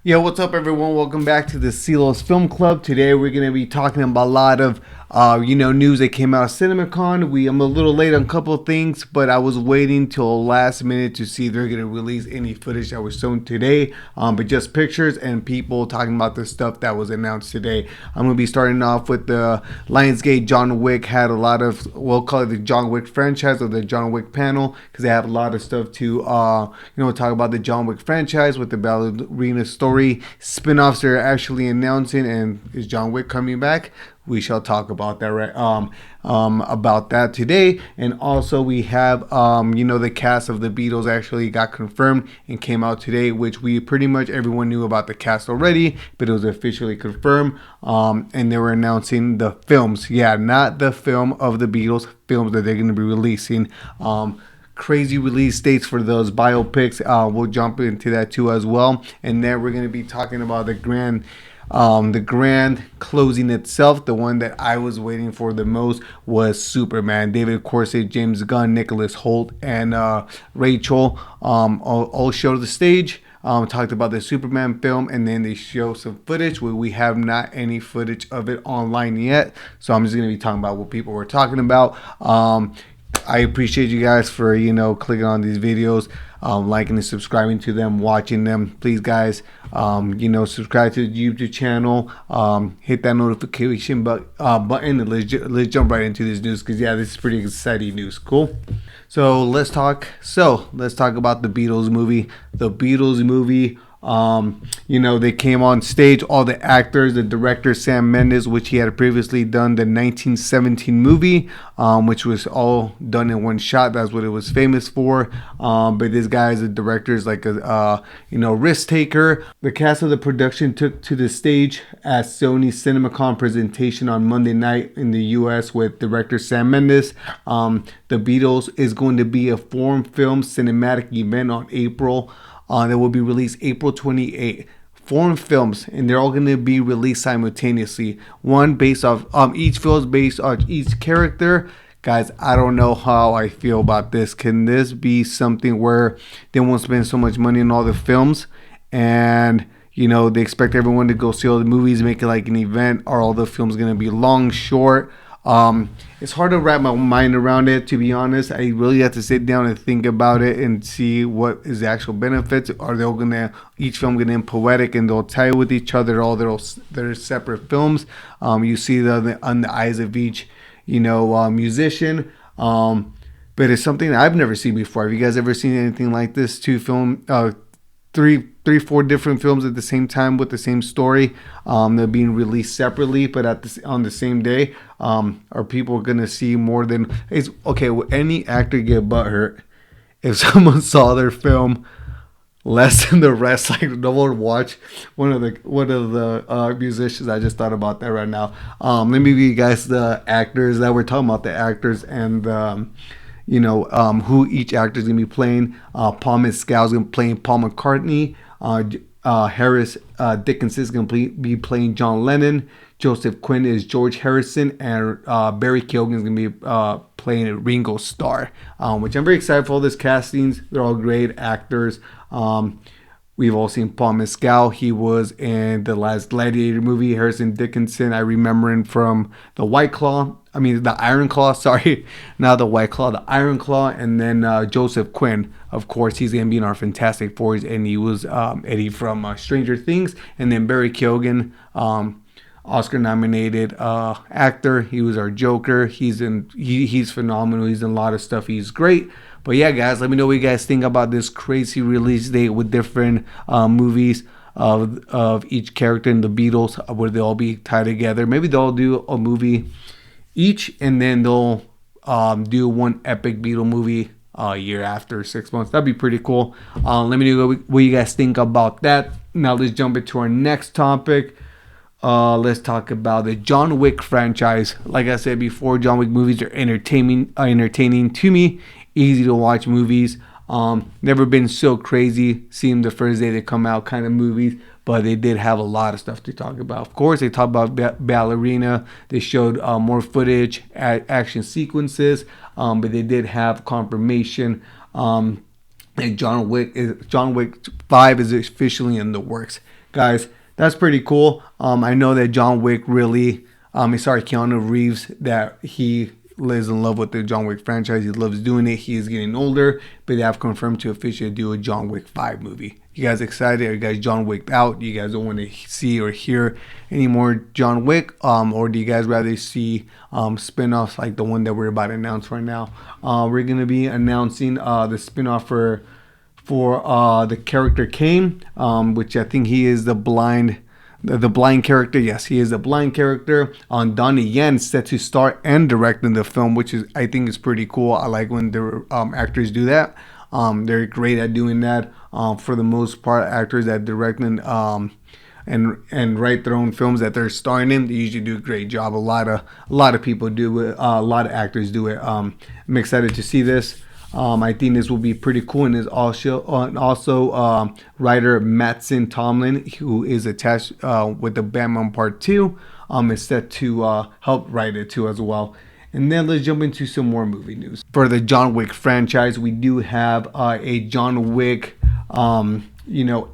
Yo, what's up, everyone? Welcome back to the Celos Film Club. Today, we're going to be talking about a lot of, news that came out of Cinemacon. I'm a little late on a couple of things, but I was waiting till last minute to see if they're going to release any footage that was shown today, but just pictures and people talking about the stuff that was announced today. I'm going to be starting off with the Lionsgate. John Wick had a lot of, we'll call it the John Wick franchise or the John Wick panel, because they have a lot of stuff to, talk about the John Wick franchise with the ballerina story. Spin-offs they're actually announcing, and is John Wick coming back? We shall talk about that about that today. And also we have the cast of the Beatles actually got confirmed and came out today, which we pretty much everyone knew about the cast already, but it was officially confirmed. And they were announcing the films. Yeah, not the film of the Beatles, films that they're going to be releasing. Crazy release dates for those biopics. We'll jump into that too as well, and then we're going to be talking about the grand closing itself. The one that I was waiting for the most was Superman. David Corset, James Gunn, Nicholas Hoult, and Rachel all showed the stage. Talked about the Superman film, and then they show some footage where we have not any footage of it online yet. So I'm just going to be talking about what people were talking about. I appreciate you guys for, clicking on these videos, liking and subscribing to them, watching them. Please, guys, subscribe to the YouTube channel, hit that notification button, and let's jump right into this news, because, this is pretty exciting news. Cool. So let's talk about the Beatles movie. The Beatles movie. They came on stage, all the actors, the director Sam Mendes, which he had previously done the 1917 movie, which was all done in one shot. That's what it was famous for. But this guy is a director, is like a risk taker. The cast of the production took to the stage at Sony's Cinemacon presentation on Monday night in the U.S. with director Sam Mendes. The Beatles is going to be a foreign film cinematic event on April. That will be released April 28th. Foreign films, and they're all going to be released simultaneously. One based off, each film is based on each character. Guys, I don't know how I feel about this. Can this be something where they won't spend so much money on all the films, and they expect everyone to go see all the movies, make it like an event? Are all the films going to be long, short? It's hard to wrap my mind around it, to be honest. I really have to sit down and think about it and see what is the actual benefits. Are they each film gonna be poetic and they'll tie with each other, all their separate films? You see the on the eyes of each musician. But it's something I've never seen before. Have you guys ever seen anything like this? Four different films at the same time with the same story. They're being released separately, but on the same day. Are people gonna see more than? It's okay. Will any actor get butthurt if someone saw their film less than the rest? Like, no one would watch one of the musicians. I just thought about that right now. Let me give you guys the actors that we're talking about. The actors and who each actor is going to be playing. Paul Mescal is going to be playing Paul McCartney. Harris Dickinson is going to be playing John Lennon. Joseph Quinn is George Harrison. And Barry Keoghan is going to be playing Ringo Starr, which I'm very excited for. All these castings. They're all great actors. We've all seen Paul Mescal. He was in the last Gladiator movie. Harrison Dickinson, I remember him from the Iron Claw. Sorry, not the White Claw, the Iron Claw. And then Joseph Quinn, of course, he's going to be in our Fantastic Fours, and he was Eddie from Stranger Things. And then Barry Keoghan, Oscar-nominated actor. He was our Joker. He's phenomenal. He's in a lot of stuff. He's great. But yeah, guys, let me know what you guys think about this crazy release date with different movies of each character in the Beatles, where they'll all be tied together. Maybe they'll do a movie each, and then they'll do one epic Beatle movie a year after, 6 months. That'd be pretty cool. Let me know what you guys think about that. Now let's jump into our next topic. Let's talk about the John Wick franchise. Like I said before, John Wick movies are entertaining to me. Easy to watch movies. Never been so crazy seeing the first day they come out kind of movies, but they did have a lot of stuff to talk about. Of course, they talked about ballerina. They showed more footage, action sequences, but they did have confirmation that John Wick 5 is officially in the works. guys, that's pretty cool. I know that John Wick really, sorry, Keanu Reeves, that he is in love with the John Wick franchise. He loves doing it. He is getting older, but they have confirmed to officially do a John Wick 5 movie. You guys excited? Are you guys John Wick out? You guys don't want to see or hear any more John Wick? Or do you guys rather see spin-offs like the one that we're about to announce right now? We're going to be announcing the spin-off for the character Kane, which I think he is the blind character. Yes, he is the blind character. On Donnie Yen set to start and direct in the film, which is, I think, is pretty cool. I like when the actors do that. They're great at doing that. For the most part, actors that direct and write their own films that they're starring in, they usually do a great job. A lot of people do it. A lot of actors do it. I'm excited to see this. I think this will be pretty cool, and is also writer Mattson Tomlin, who is attached with the Batman Part 2, is set to help write it too as well. And then let's jump into some more movie news. For the John Wick franchise, we do have a John Wick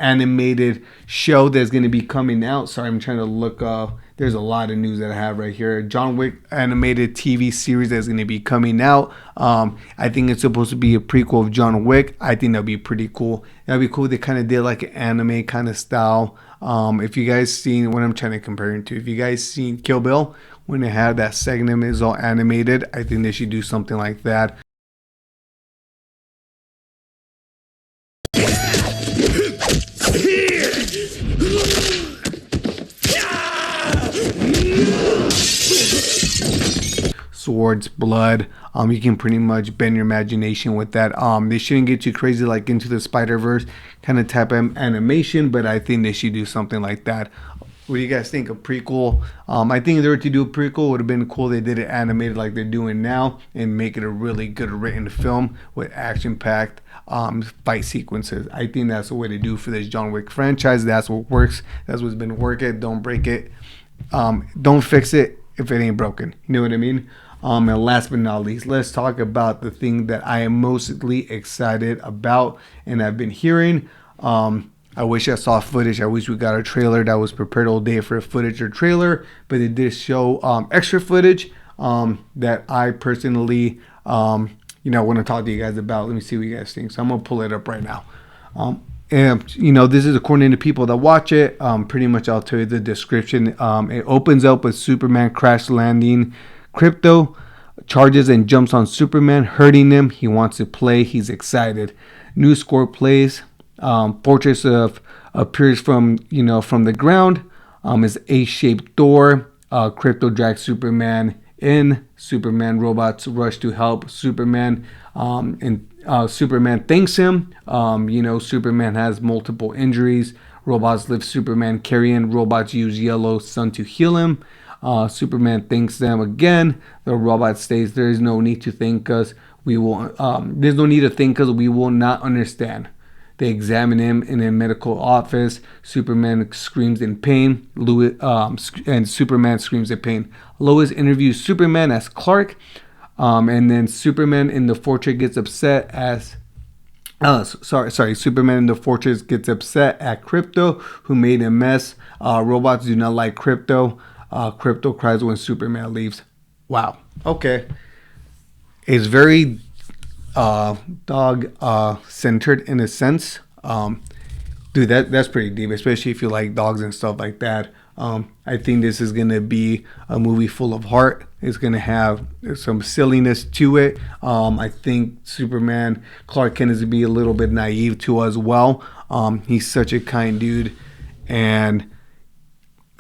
animated show that's going to be coming out. Sorry, I'm trying to look up. There's a lot of news that I have right here. John Wick animated TV series that's going to be coming out. I think it's supposed to be a prequel of John Wick. I think that'd be pretty cool. That'd be cool. They kind of did like an anime kind of style. If you guys seen what I'm trying to compare it to, if you guys seen Kill Bill, when they have that segment is all animated, I think they should do something like that. Swords, blood. You can pretty much bend your imagination with that. They shouldn't get too crazy like Into the Spider-Verse kind of type of animation, but I think they should do something like that. What do you guys think? A prequel? I think if they were to do a prequel, it would have been cool. They did it animated like they're doing now and make it a really good written film with action-packed fight sequences. I think that's the way to do for this John Wick franchise. That's what works. That's what's been working. Don't break it. Don't fix it if it ain't broken. You know what I mean? And last but not least, let's talk about the thing that I am mostly excited about and I've been hearing. I wish I saw footage. I wish we got a trailer that was prepared all day for a footage or trailer, but it did show extra footage that I personally, want to talk to you guys about. Let me see what you guys think. So I'm gonna pull it up right now. And this is according to people that watch it. Pretty much, I'll tell you the description. It opens up with Superman crash landing. Crypto charges and jumps on Superman, hurting him. He wants to play. He's excited. New score plays. Fortress appears from the ground. Is A-shaped door. Crypto drags Superman in. Superman robots rush to help Superman. And Superman thanks him. Superman has multiple injuries. Robots lift Superman carrying. Robots use yellow sun to heal him. Superman thanks them again. The robot states, "There is no need to thank us. We will. There's no need to thank us. We will not understand." They examine him in a medical office. Superman screams in pain. And Superman screams in pain. Lois interviews Superman as Clark, and then Superman in the fortress gets upset as. Superman in the fortress gets upset at Crypto, who made a mess. Robots do not like Crypto. Crypto cries when Superman leaves. Wow. Okay. It's very dog centered in a sense. Dude, that's pretty deep, especially if you like dogs and stuff like that. I think this is gonna be a movie full of heart. It's gonna have some silliness to it. I think Superman, Clark Kent, is gonna be a little bit naive too as well. He's such a kind dude, and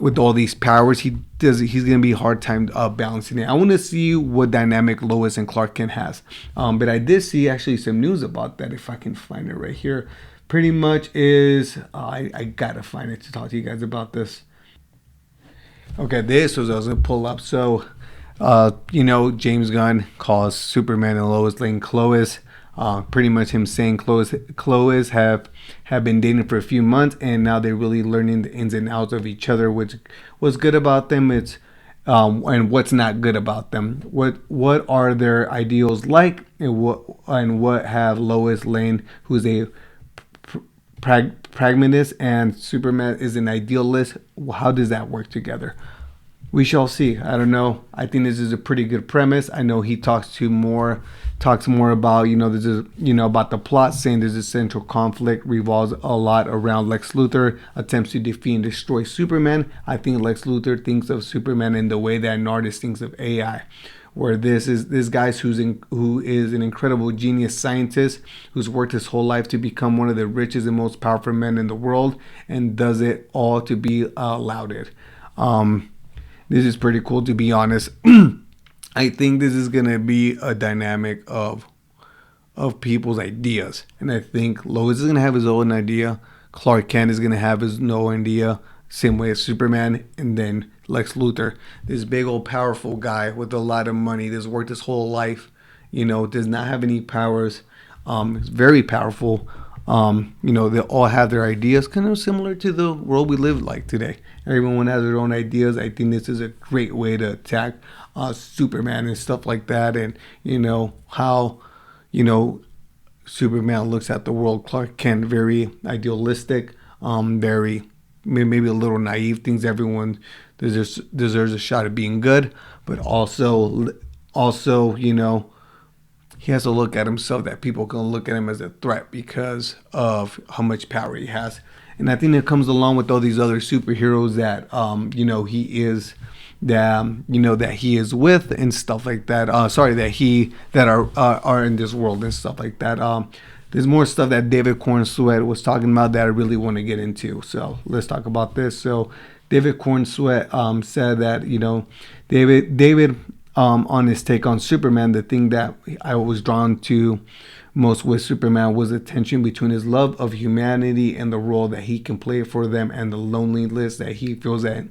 with all these powers, he's gonna be a hard time balancing it. I want to see what dynamic Lois and Clark Kent has. But I did see actually some news about that. If I can find it right here, pretty much is I gotta find it to talk to you guys about this. Okay, this was I was gonna pull up. So, James Gunn calls Superman and Lois Lane Chloe. Pretty much him saying Chloe have been dating for a few months, and now they're really learning the ins and outs of each other. What's good about them, and what's not good about them. What are their ideals like, and what have Lois Lane, who's a pragmatist and Superman is an idealist. How does that work together? We shall see. I don't know. I think this is a pretty good premise. I know he talks more about, this is, about the plot, saying there's a central conflict revolves a lot around Lex Luthor attempts to defeat and destroy Superman. I think Lex Luthor thinks of Superman in the way that an artist thinks of AI, where this guy who is an incredible genius scientist who's worked his whole life to become one of the richest and most powerful men in the world, and does it all to be lauded. This is pretty cool, to be honest. I think this is gonna be a dynamic of people's ideas, and I think Lois is gonna have his own idea. Clark Kent is gonna have his own idea, same way as Superman, and then Lex Luthor, this big old powerful guy with a lot of money, that's worked his whole life, does not have any powers. Is very powerful. They all have their ideas, kind of similar to the world we live like today. Everyone has their own ideas. I think this is a great way to attack Superman and stuff like that, and how Superman looks at the world. Clark Kent, very idealistic, very maybe a little naive, thinks everyone deserves a shot at being good, but also he has to look at himself that people can look at him as a threat because of how much power he has. And I think that comes along with all these other superheroes that that he is with and stuff like that. That are in this world and stuff like that. There's more stuff that David Cornsweet was talking about that I really want to get into. So let's talk about this. So David Cornsweet said that David on his take on Superman, the thing that I was drawn to most with Superman was the tension between his love of humanity and the role that he can play for them, and the loneliness that he feels in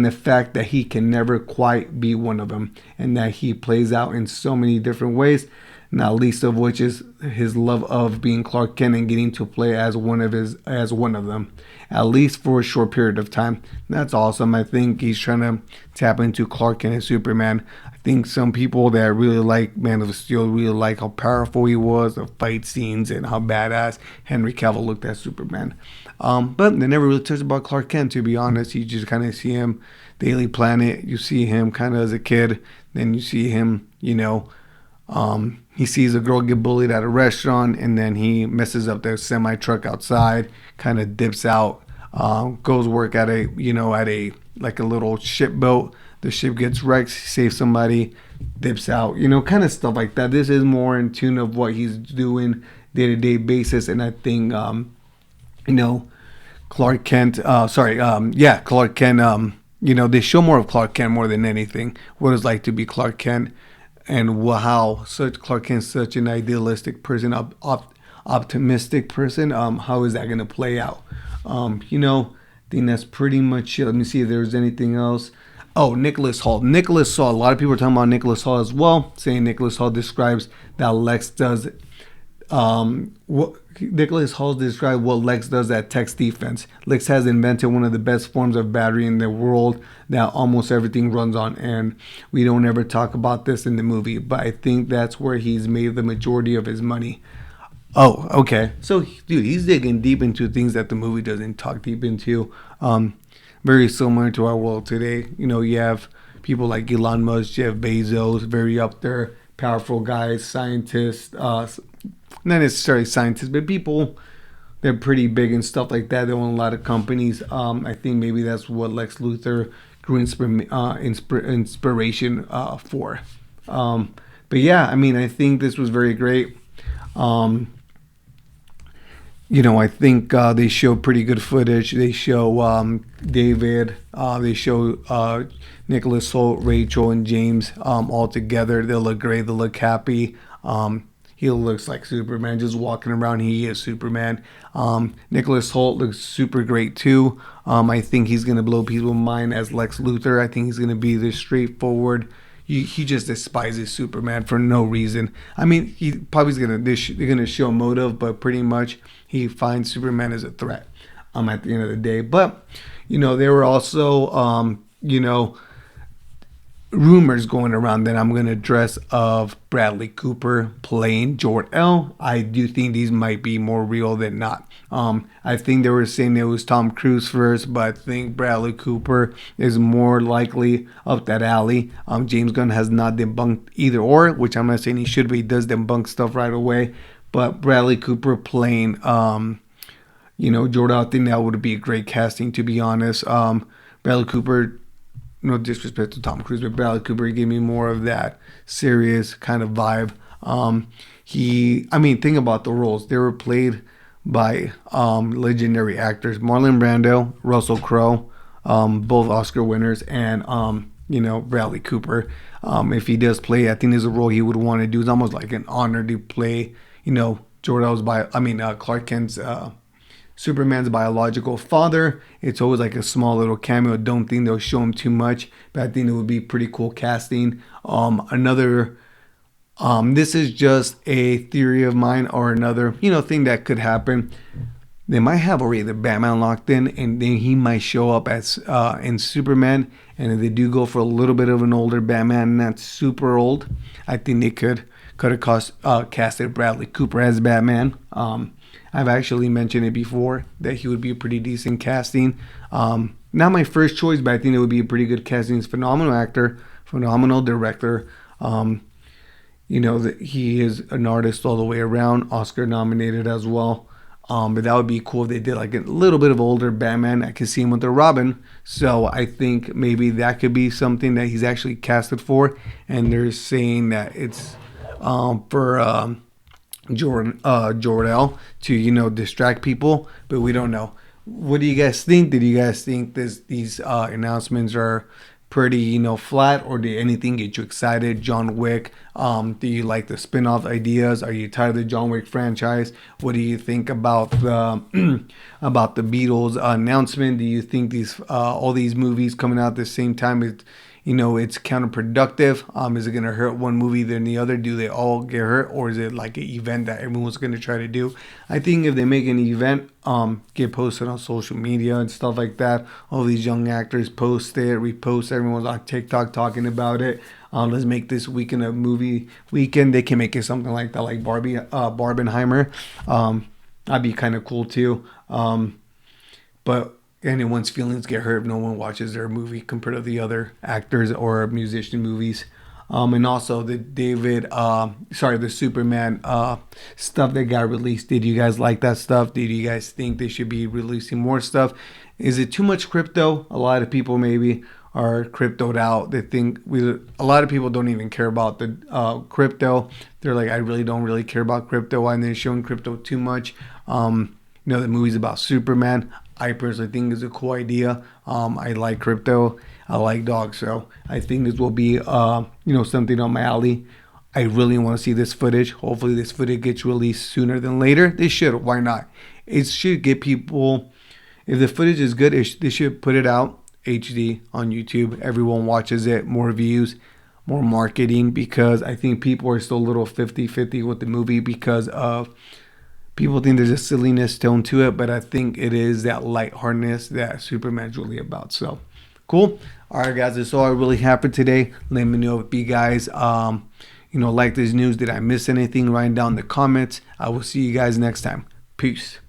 the fact that he can never quite be one of them, and that he plays out in so many different ways, not least of which is his love of being Clark Kent and getting to play as one of them, at least for a short period of time. That's awesome. I think he's trying to tap into Clark Kent and Superman. I think some people that really like Man of Steel really like how powerful he was, the fight scenes, and how badass Henry Cavill looked at Superman. But they never really touched about Clark Kent, to be honest. You just kind of see him Daily Planet. You see him kind of as a kid. Then you see him, he sees a girl get bullied at a restaurant, and then he messes up their semi truck outside, kind of dips out, goes work at a like a little ship boat. The ship gets wrecked, saves somebody, dips out, kind of stuff like that. This is more in tune of what he's doing day-to-day basis, and I think, Clark Kent, Clark Kent, they show more of Clark Kent more than anything, what it's like to be Clark Kent, and how Clark Kent's such an idealistic person, optimistic person. How is that going to play out? I think that's pretty much it. Let me see if there's anything else. Oh, Nicholas Hoult. Nicholas Hoult. A lot of people are talking about Nicholas Hoult as well, saying Nicholas Hoult describes that Lex does. Nicholas Hoult described what Lex does at text defense. Lex has invented one of the best forms of battery in the world that almost everything runs on, and we don't ever talk about this in the movie, but I think that's where he's made the majority of his money. Oh, okay. So, dude, he's digging deep into things that the movie doesn't talk deep into. Very similar to our world today. You have people like Elon Musk, Jeff Bezos, very up there, powerful guys, scientists, not necessarily scientists, but people, they're pretty big and stuff like that. They own a lot of companies. I think maybe that's what Lex Luthor grew inspiration for. But yeah, I think this was very great. I think they show pretty good footage. They show David, they show Nicholas Hoult, Rachel, and James all together. They look great. They look happy. He looks like Superman just walking around. He is Superman. Nicholas Hoult looks super great too. I think he's going to blow people's mind as Lex Luthor. I think he's going to be this straightforward. He just despises Superman for no reason. He probably they're gonna show motive, but pretty much he finds Superman as a threat. At the end of the day, but they were also rumors going around that I'm gonna dress of Bradley Cooper playing Jor-El. I do think these might be more real than not. I think they were saying it was Tom Cruise first, but I think Bradley Cooper is more likely up that alley. James Gunn has not debunked either or, which I'm not saying he should, but he does debunk stuff right away. But Bradley Cooper playing, Jor-El, I think that would be a great casting, to be honest. Bradley Cooper, no disrespect to Tom Cruise, but Bradley Cooper gave me more of that serious kind of vibe. Think about the roles. They were played by legendary actors: Marlon Brando, Russell Crowe, both Oscar winners, and Bradley Cooper. If he does play, I think there's a role he would want to do. It's almost like an honor to play, Jor-El's Clark Kent's Superman's biological father. It's always like a small little cameo. Don't think they'll show him too much, but I think it would be pretty cool casting. This is just a theory of mine, or another, thing that could happen. They might have already the Batman locked in, and then he might show up as in Superman. And if they do go for a little bit of an older Batman, not super old, I think they could have casted Bradley Cooper as Batman. I've actually mentioned it before that he would be a pretty decent casting. Not my first choice, but I think it would be a pretty good casting. He's a phenomenal actor, phenomenal director. That he is an artist all the way around, Oscar nominated as well. But that would be cool if they did like a little bit of older Batman. I could see him with the Robin. So I think maybe that could be something that he's actually casted for. And they're saying that it's for Jor-El to distract people, but we don't know. What do you guys think? Did you guys think these announcements are pretty flat, or did anything get you excited? John Wick, do you like the spin-off ideas? Are you tired of the John Wick franchise? What do you think about the about the Beatles announcement? Do you think these all these movies coming out at the same time it's counterproductive? Is it going to hurt one movie than the other? Do they all get hurt? Or is it like an event that everyone's going to try to do? I think if they make an event, get posted on social media and stuff like that, all these young actors post it, repost, everyone's on TikTok talking about it. Let's make this weekend a movie weekend. They can make it something like that, like Barbenheimer. That'd be kind of cool too. But anyone's feelings get hurt if no one watches their movie compared to the other actors or musician movies. And also the Superman stuff that got released. Did you guys like that stuff? Did you guys think they should be releasing more stuff? Is it too much crypto? A lot of people maybe are cryptoed out. They think a lot of people don't even care about the crypto. They're like, I really don't really care about crypto, and they're showing crypto too much. The movie's about Superman. I personally think is a cool idea. I like crypto. I like dogs, so I think this will be something on my alley. I really want to see this footage. Hopefully this footage gets released sooner than later. They should. Why not? It should get people, if the footage is good, they should put it out HD on YouTube. Everyone watches it, more views, more marketing, because I think people are still a little 50-50 with the movie because of people think there's a silliness tone to it, but I think it is that lightheartedness that Superman's really about. So, cool. All right, guys, that's all I really have for today. Let me know if you guys, like this news. Did I miss anything? Write down in the comments. I will see you guys next time. Peace.